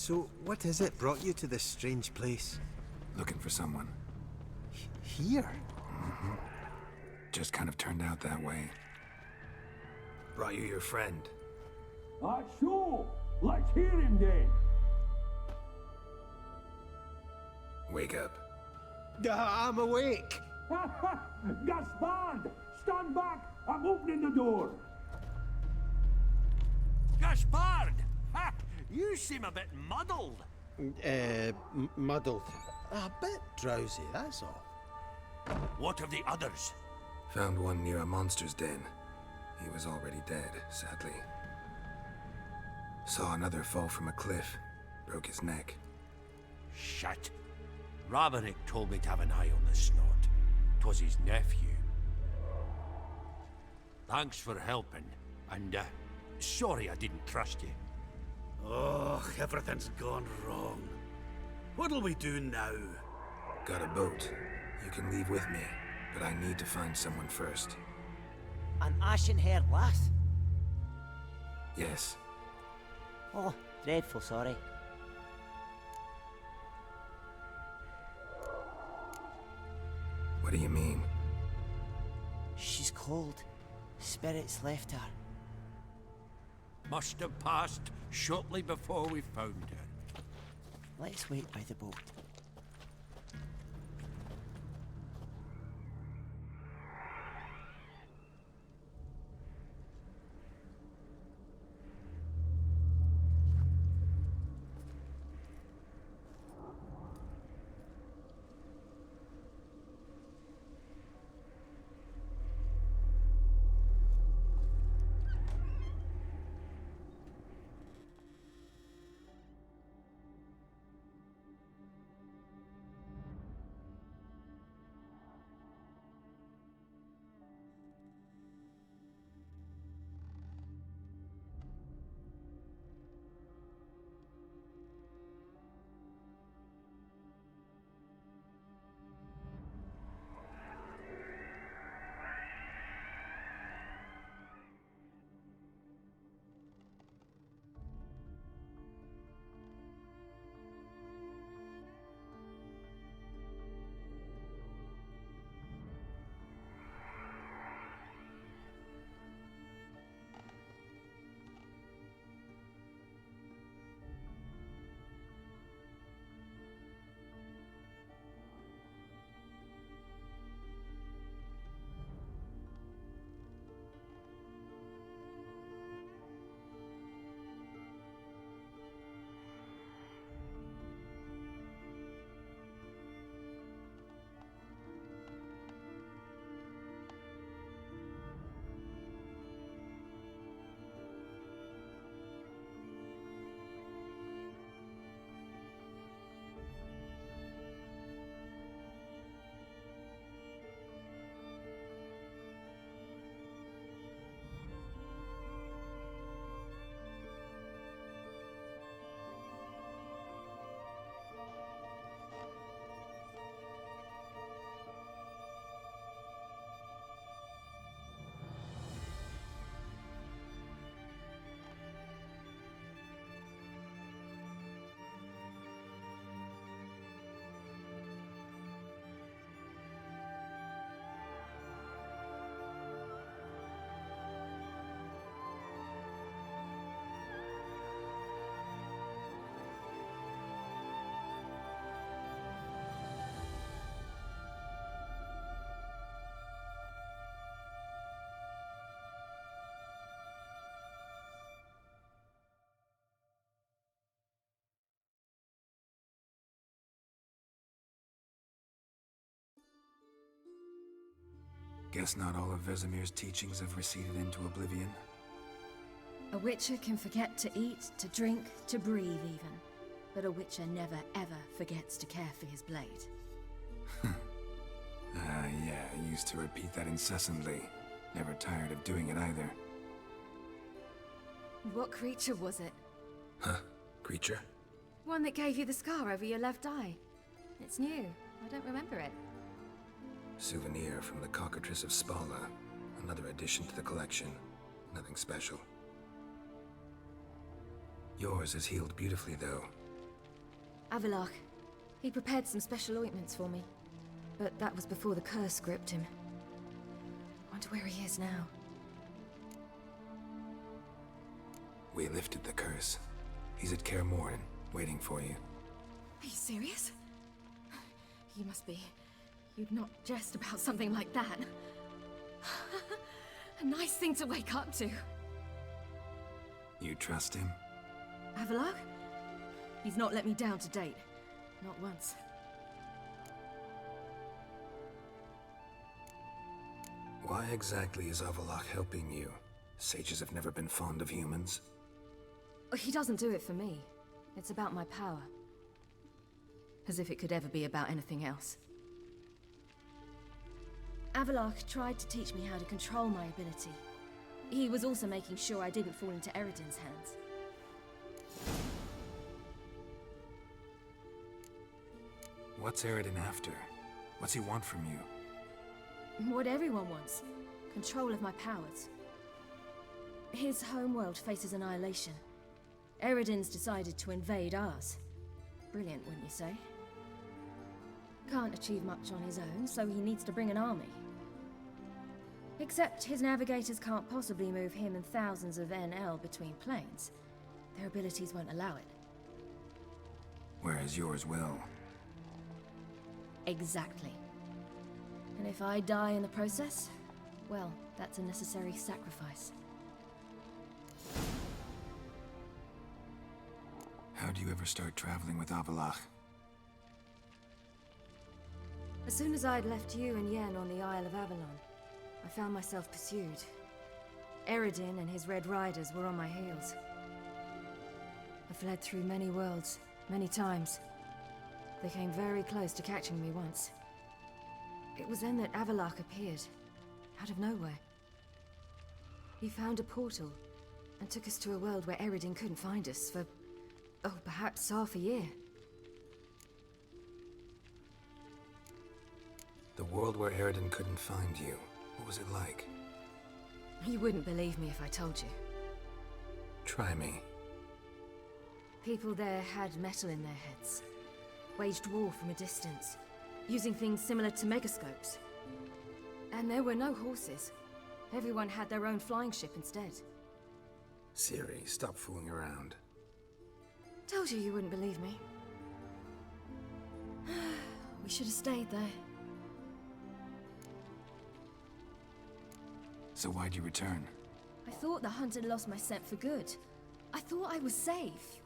So, what is it brought you to this strange place? Looking for someone. Here? Just kind of turned out that way. Brought you your friend. Sure. Let's hear him then. Wake up. I'm awake! Gaspard! Stand back! I'm opening the door! Gaspard! Ha! You seem a bit muddled. Muddled. A bit drowsy, that's all. What of the others? Found one near a monster's den. He was already dead, sadly. Saw another fall from a cliff. Broke his neck. Shit. Rabenik told me to have an eye on the snot. 'Twas his nephew. Thanks for helping, and sorry I didn't trust you. Oh, everything's gone wrong. What'll we do now? Got a boat. You can leave with me, but I need to find someone first. An ashen-haired lass? Yes. Oh, dreadful sorry. What do you mean? She's cold. Spirits left her. Must have passed shortly before we found her. Let's wait by the boat. Guess not all of Vesemir's teachings have receded into oblivion. A witcher can forget to eat, to drink, to breathe even. But a witcher never ever forgets to care for his blade. Yeah, I used to repeat that incessantly. Never tired of doing it either. What creature was it? Huh? Creature? One that gave you the scar over your left eye. It's new. I don't remember it. Souvenir from the Cockatrice of Spala. Another addition to the collection. Nothing special. Yours is healed beautifully, though. Avalok. He prepared some special ointments for me. But that was before the curse gripped him. Wonder where he is now. We lifted the curse. He's at Kaer Morhen, waiting for you. Are you serious? You must be. You'd not jest about something like that. A nice thing to wake up to. You trust him? Avalok? He's not let me down to date. Not once. Why exactly is Avalok helping you? Sages have never been fond of humans. He doesn't do it for me. It's about my power. As if it could ever be about anything else. Avalok tried to teach me how to control my ability. He was also making sure I didn't fall into Eredin's hands. What's Eredin after? What's he want from you? What everyone wants. Control of my powers. His homeworld faces annihilation. Eredin's decided to invade ours. Brilliant, wouldn't you say? Can't achieve much on his own, so he needs to bring an army. Except his navigators can't possibly move him and thousands of NL between planes. Their abilities won't allow it. Whereas yours will. Exactly. And if I die in the process, well, that's a necessary sacrifice. How'd you ever start traveling with Avalok? As soon as I'd left you and Yen on the Isle of Avalon, I found myself pursued. Eredin and his Red Riders were on my heels. I fled through many worlds, many times. They came very close to catching me once. It was then that Avalok appeared, out of nowhere. He found a portal, and took us to a world where Eredin couldn't find us for, oh, perhaps half a year. The world where Eredin couldn't find you. What was it like? You wouldn't believe me if I told you. Try me. People there had metal in their heads. Waged war from a distance, using things similar to megascopes. And there were no horses. Everyone had their own flying ship instead. Ciri, stop fooling around. Told you wouldn't believe me. We should have stayed there. So why'd you return? I thought the hunt had lost my scent for good. I thought I was safe.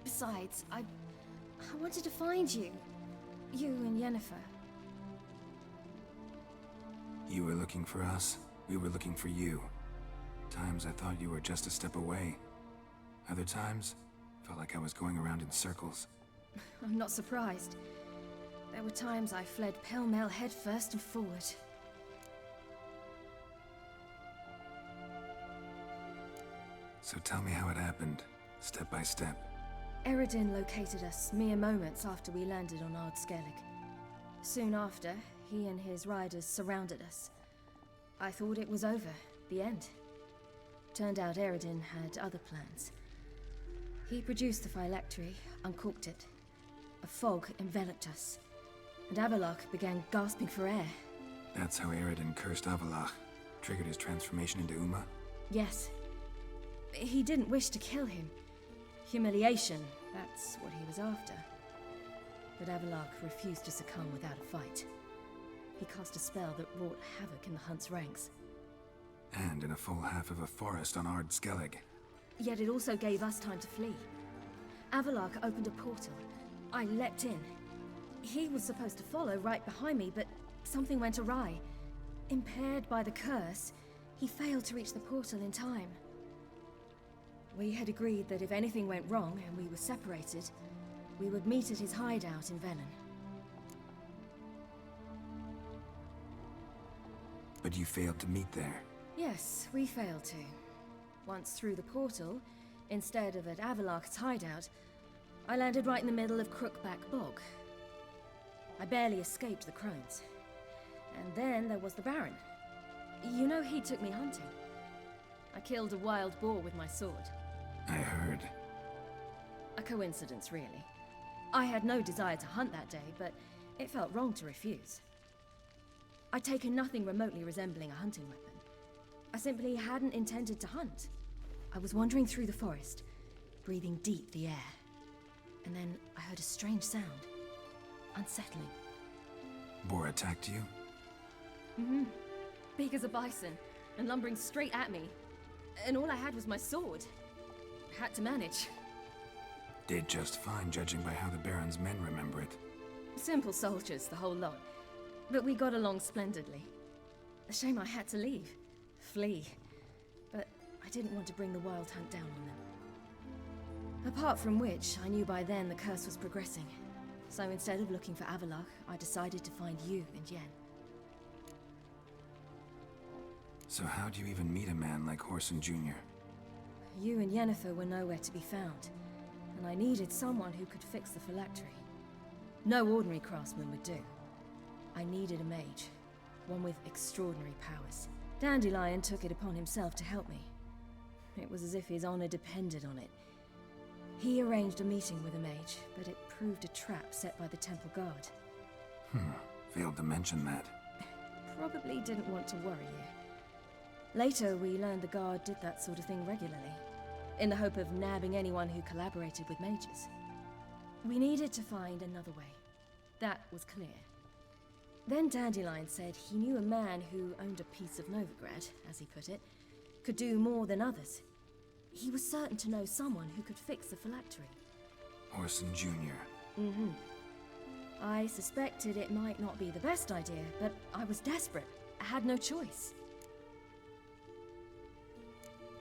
Besides, I wanted to find you. You and Yennefer. You were looking for us. We were looking for you. Times I thought you were just a step away. Other times, felt like I was going around in circles. I'm not surprised. There were times I fled pell-mell headfirst and forward. So tell me how it happened, step by step. Eredin located us mere moments after we landed on Ard Skellig. Soon after, he and his riders surrounded us. I thought it was over, the end. Turned out Eredin had other plans. He produced the phylactery, uncorked it. A fog enveloped us, and Avalok began gasping for air. That's how Eredin cursed Avalok, triggered his transformation into Uma? Yes. He didn't wish to kill him. Humiliation, that's what he was after. But Avalok refused to succumb without a fight. He cast a spell that wrought havoc in the Hunt's ranks. And in a full half of a forest on Ard Skellig. Yet it also gave us time to flee. Avalok opened a portal. I leapt in. He was supposed to follow right behind me, but something went awry. Impaired by the curse, he failed to reach the portal in time. We had agreed that if anything went wrong and we were separated, we would meet at his hideout in Velen. But you failed to meet there. Yes, we failed to. Once through the portal, instead of at Avalok's hideout, I landed right in the middle of Crookback Bog. I barely escaped the crones. And then there was the Baron. You know, he took me hunting. I killed a wild boar with my sword. I heard. A coincidence, really. I had no desire to hunt that day, but it felt wrong to refuse. I'd taken nothing remotely resembling a hunting weapon. I simply hadn't intended to hunt. I was wandering through the forest, breathing deep the air. And then I heard a strange sound. Unsettling. Boar attacked you? Big as a bison, and lumbering straight at me. And all I had was my sword. Had to manage. Did just fine, judging by how the Baron's men remember it. Simple soldiers, the whole lot. But we got along splendidly. A shame I had to leave. Flee. But I didn't want to bring the wild hunt down on them. Apart from which, I knew by then the curse was progressing. So instead of looking for Avalok, I decided to find you and Yen. So how'd you even meet a man like Horson Jr.? You and Yennefer were nowhere to be found, and I needed someone who could fix the phylactery. No ordinary craftsman would do. I needed a mage, one with extraordinary powers. Dandelion took it upon himself to help me. It was as if his honor depended on it. He arranged a meeting with a mage, but it proved a trap set by the temple guard. Failed to mention that. Probably didn't want to worry you. Later, we learned the guard did that sort of thing regularly, in the hope of nabbing anyone who collaborated with mages. We needed to find another way. That was clear. Then Dandelion said he knew a man who owned a piece of Novigrad, as he put it, could do more than others. He was certain to know someone who could fix the phylactery. Horson Jr. I suspected it might not be the best idea, but I was desperate. I had no choice.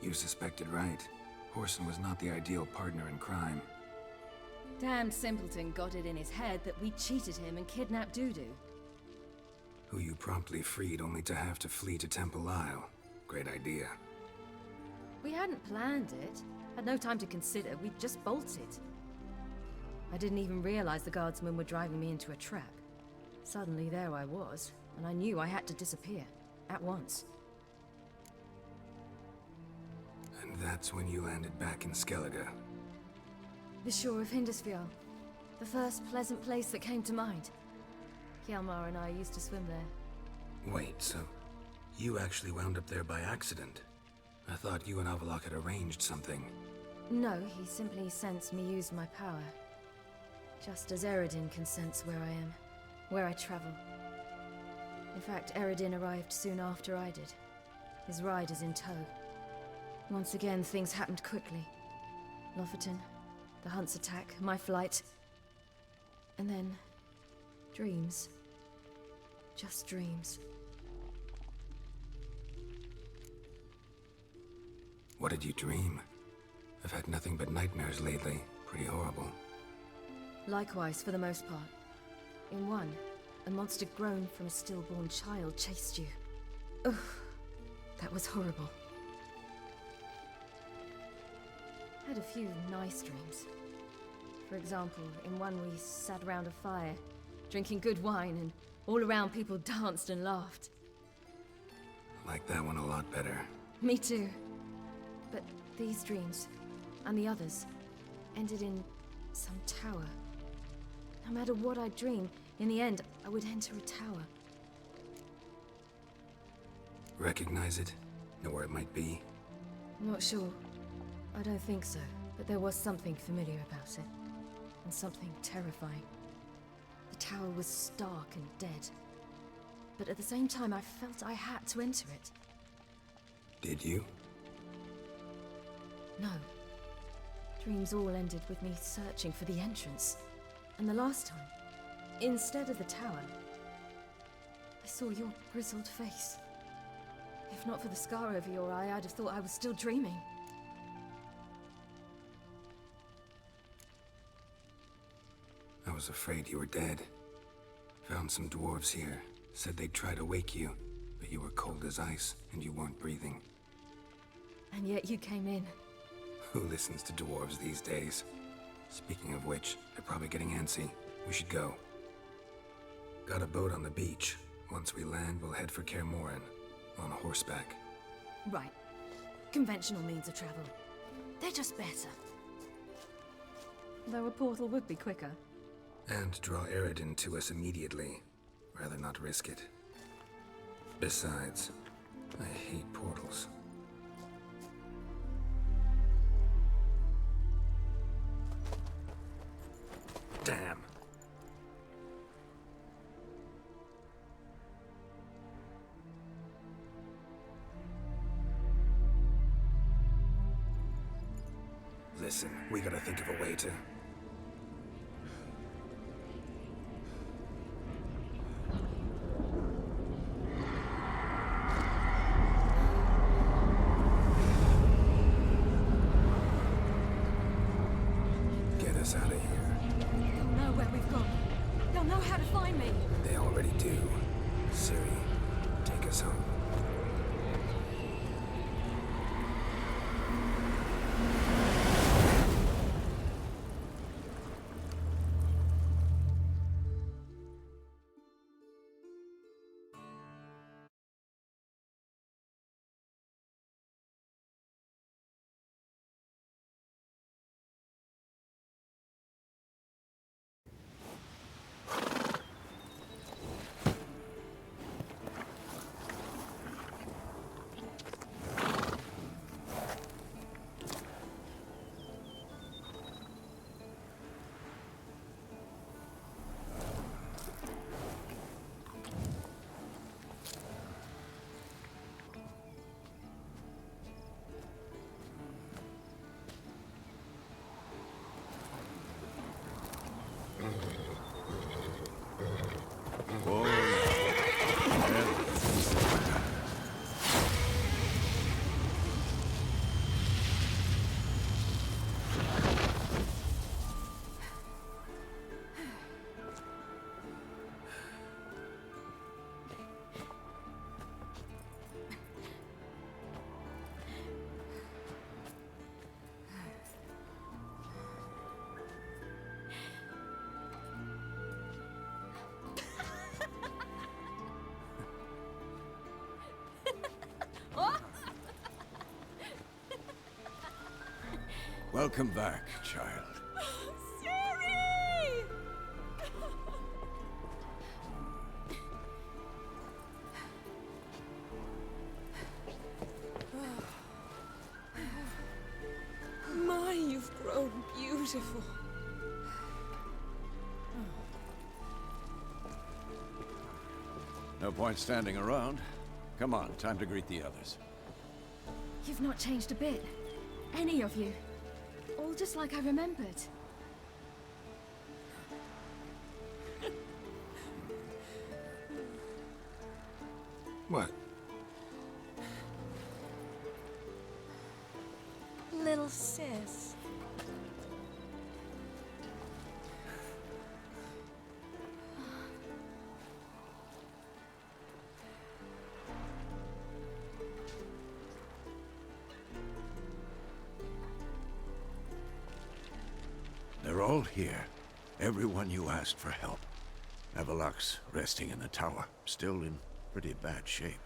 You suspected right. Horson was not the ideal partner in crime. Damned simpleton got it in his head that we cheated him and kidnapped Dudu. Who you promptly freed only to have to flee to Temple Isle. Great idea. We hadn't planned it. Had no time to consider. We just bolted. I didn't even realize the guardsmen were driving me into a trap. Suddenly there I was, and I knew I had to disappear. At once. And that's when you landed back in Skellige. The shore of Hindisfjall. The first pleasant place that came to mind. Hjalmar and I used to swim there. Wait, so you actually wound up there by accident? I thought you and Avalok had arranged something. No, he simply sensed me use my power. Just as Eredin can sense where I am, where I travel. In fact, Eredin arrived soon after I did. His riders in tow. Once again, things happened quickly. Lofoten, the hunt's attack, my flight. And then... dreams. Just dreams. What did you dream? I've had nothing but nightmares lately. Pretty horrible. Likewise, for the most part. In one, a monster grown from a stillborn child chased you. Ugh, that was horrible. I had a few nice dreams. For example, in one we sat around a fire, drinking good wine, and all around people danced and laughed. Like that one a lot better. Me too. But these dreams, and the others, ended in some tower. No matter what I dream, in the end, I would enter a tower. Recognize it? Know where it might be? Not sure. I don't think so, but there was something familiar about it. And something terrifying. The tower was stark and dead. But at the same time, I felt I had to enter it. Did you? No. Dreams all ended with me searching for the entrance. And the last time, instead of the tower, I saw your grizzled face. If not for the scar over your eye, I'd have thought I was still dreaming. I was afraid you were dead. Found some dwarves here. Said they'd try to wake you, but you were cold as ice, and you weren't breathing. And yet you came in. Who listens to dwarves these days? Speaking of which, they're probably getting antsy. We should go. Got a boat on the beach. Once we land, we'll head for Kaer Morhen. On horseback. Right. Conventional means of travel. They're just better. Though a portal would be quicker. And draw Eredin to us immediately. Rather not risk it. Besides, I hate portals. Damn. Listen, we gotta think of a way to... get us out of here. They'll know where we've gone. They'll know how to find me. They already do. Ciri, take us home. Welcome back, child. Ciri! My, you've grown beautiful. No point standing around. Come on, time to greet the others. You've not changed a bit. Any of you. All just like I remembered. What? Little sis. They're all here. Everyone you asked for help. Avalok's resting in the tower, still in pretty bad shape.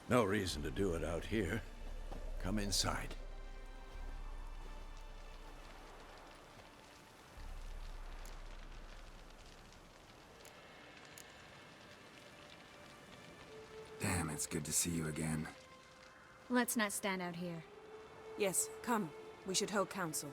No reason to do it out here. Come inside. Damn, it's good to see you again. Let's not stand out here. Yes, come. We should hold council.